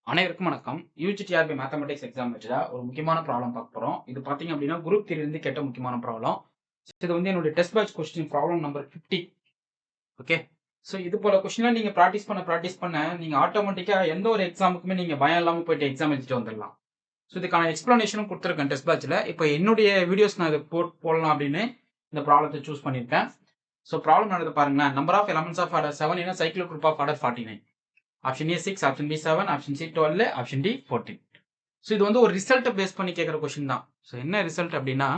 அனைவருக்கும் வணக்கம். UGTRB mathematics exam வச்சுல ஒரு முக்கியமான ப்ராப்ளம் பார்க்க போறோம். இது பார்த்தீங்க அப்படின்னா குரூப் 3 இருந்து கேட்ட முக்கியமான ப்ராப்ளம். இது வந்து என்னுடைய test batch question problem number 50. Okay. So இது போல கொஸ்டின்லாம் நீங்க ப்ராக்டிஸ் பண்ண நீங்க ஆட்டோமேட்டிக்கா எந்த ஒரு எக்ஸாமுக்குமே நீங்க பயம் இல்லாம போயிட்டு எக்ஸாம் எழுதிட்டு வந்துடலாம். ஸோ இதுக்கான எக்ஸ்பிளனேஷனும் கொடுத்துருக்கேன் டெஸ்ட் பேட்ச்ல. இப்போ என்னுடைய வீடியோஸ் நான் இதை போடலாம் அப்படின்னு இந்த ப்ராப்ளத்தை சூஸ் பண்ணியிருக்கேன். ஸோ ப்ராப்ளம் நடந்து பாருங்களேன். Number of elements of order 7 in cyclic group of order 49. Option A 6, option B 7, option C 12, option D 14. So இது வந்து ஒரு ரிசல்ட்டை பேஸ் பண்ணி கேட்குற கொஸ்டின் தான். ஸோ என்ன ரிசல்ட் அப்படின்னா,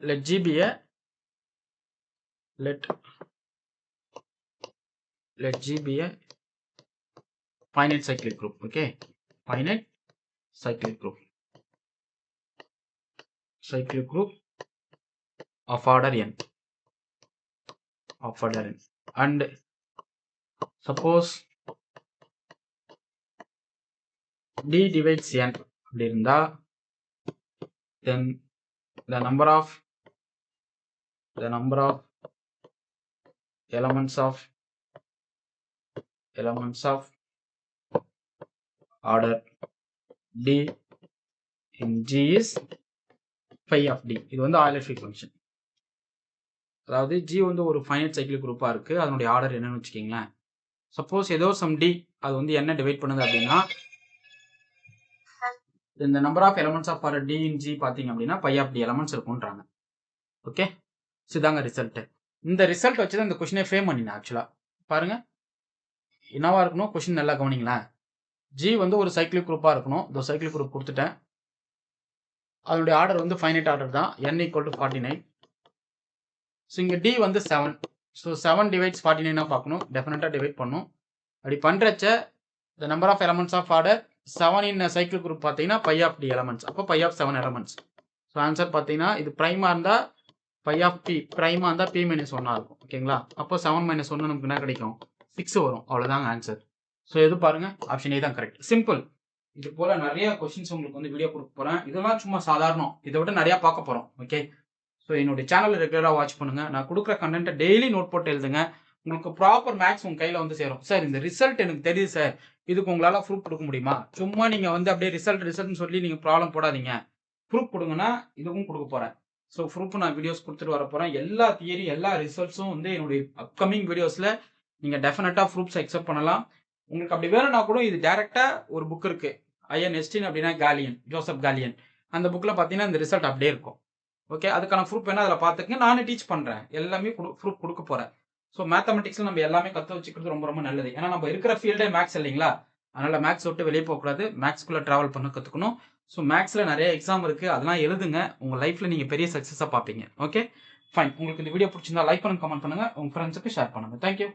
let G be a finite cyclic group. Okay, finite cyclic group of order n, and suppose D divides n அப்படி இருந்தா, then the number of elements of order D in G is phi of D. இது வந்து Euler function. அதாவது G வந்து ஒரு finite cyclic குரூப்பா இருக்கு. அதனுடைய ஆர்டர் என்னன்னு வச்சுக்கீங்களேன். சப்போஸ் ஏதோ சம் D அது வந்து என்ன டிவைட் பண்ணுது அப்படின்னா, இந்த number of elements of order D in G பாத்தீங்க அப்படின்னா phi of D எலமெண்ட்ஸ் இருக்கும்ன்றாங்க. ஓகே, இதாங்க ரிசல்ட். இந்த ரிசல்ட் வச்சு தான் இந்த கொஸ்டினை ஃப்ரேம் பண்ணினேன். ஆக்சுவலா பாருங்க, என்னவா இருக்கணும், கொஸ்டின் நல்லா கவனிங்களேன். G வந்து ஒரு சைக்கிளிக் குரூப்பா இருக்கணும். இந்த சைக்கிளிக் குரூப் கொடுத்துட்டேன். அதனுடைய ஆர்டர் வந்து ஃபைனைட் ஆர்டர் தான். n = 49. ஸோ இங்கே D வந்து 7. ஸோ 7 டிவைட்ஸ் 49 பார்க்கணும். டெஃபினட்டாக டிவைட் பண்ணும். அப்படி பண்ணுறச்ச the number of elements of order 7 in cyclic group பார்த்தீங்கன்னா phi of D elements. அப்போ phi of 7 elements. So answer பார்த்தீங்கன்னா இது ப்ரைமாக இருந்தால் phi of P, ப்ரைமாக இருந்தால் P - 1 இருக்கும். ஓகேங்களா? அப்போ 7 - 1 நமக்கு என்ன கிடைக்கும்? 6 வரும். அவ்வளோதாங்க ஆன்சர். ஸோ எது பாருங்க, ஆப்ஷன் ஏ தான் கரெக்ட். சிம்பிள். இது போல நிறைய கொஸ்டின்ஸ் உங்களுக்கு வந்து வீடியோ கொடுக்க போறேன். இதெல்லாம் சும்மா சாதாரணம். இதை விட நிறைய பார்க்க போறோம். ஓகே, ஸோ என்னுடைய சேனல் ரெகுலராக வாட்ச் பண்ணுங்க. நான் கொடுக்குற கண்டென்ட்டை டெய்லி நோட் போட்டு எழுதுங்க. உங்களுக்கு ப்ராப்பர் மேக்ஸ் உங்க கையில வந்து சேரும். சார் இந்த ரிசல்ட் எனக்கு தெரியுது சார், இதுக்கு உங்களால ப்ரூஃப் கொடுக்க முடியுமா? சும்மா நீங்க வந்து அப்படியே ரிசல்ட்னு சொல்லி நீங்க ப்ராப்ளம் போடாதீங்க. ப்ரூஃப் கொடுங்கன்னா இதுவும் கொடுக்க போறேன். ஸோ ப்ரூஃப் நான் வீடியோஸ் கொடுத்துட்டு வர போறேன். எல்லா தியரி எல்லா ரிசல்ட்ஸும் வந்து என்னுடைய அப்கமிங் வீடியோஸ்ல நீங்க டெஃபினட்டா ப்ரூஃப்ஸ் அக்செப்ட் பண்ணலாம். உங்களுக்கு அப்படி வேணும்னா கூட இது டைரக்டா ஒரு புக் இருக்கு, ஐஎன் எஸ்டின் அப்படின்னா காலியன், ஜோசப் காலியன். அந்த புக்ல பாத்தீங்கன்னா இந்த ரிசல்ட் அப்படியே இருக்கும். ஓகே, அதுக்கான ப்ரூஃப் வேணா அதில் பார்த்துக்கங்க. நானே டீச் பண்றேன், எல்லாமே ப்ரூஃப் கொடுக்க போறேன். ஸோ மேத்தமெட்டிக்ஸ்ல நம்ம எல்லாமே கற்று வச்சுக்கிறது ரொம்ப ரொம்ப நல்லது. ஏன்னா நம்ம இருக்கிற ஃபீல்டே மேக்ஸ் இல்லைங்களா? அதனால மேக்ஸ் விட்டு வெளியே போகக்கூடாது. மேக்ஸ்குள்ள டிராவல் பண்ண கற்றுக்கணும். ஸோ மேக்ஸ்ல நிறைய எக்ஸாம் இருக்கு, அதெல்லாம் எழுதுங்க. உங்க லைஃப்ல நீங்க பெரிய சக்சஸா பார்ப்பீங்க. Okay, fine. உங்களுக்கு இந்த வீடியோ பிடிச்சிருந்தா லைக் பண்ணுங்க, கமெண்ட் பண்ணுங்க, உங்க ஃப்ரெண்ட்ஸுக்கு ஷேர் பண்ணுங்க. தேங்க்யூ.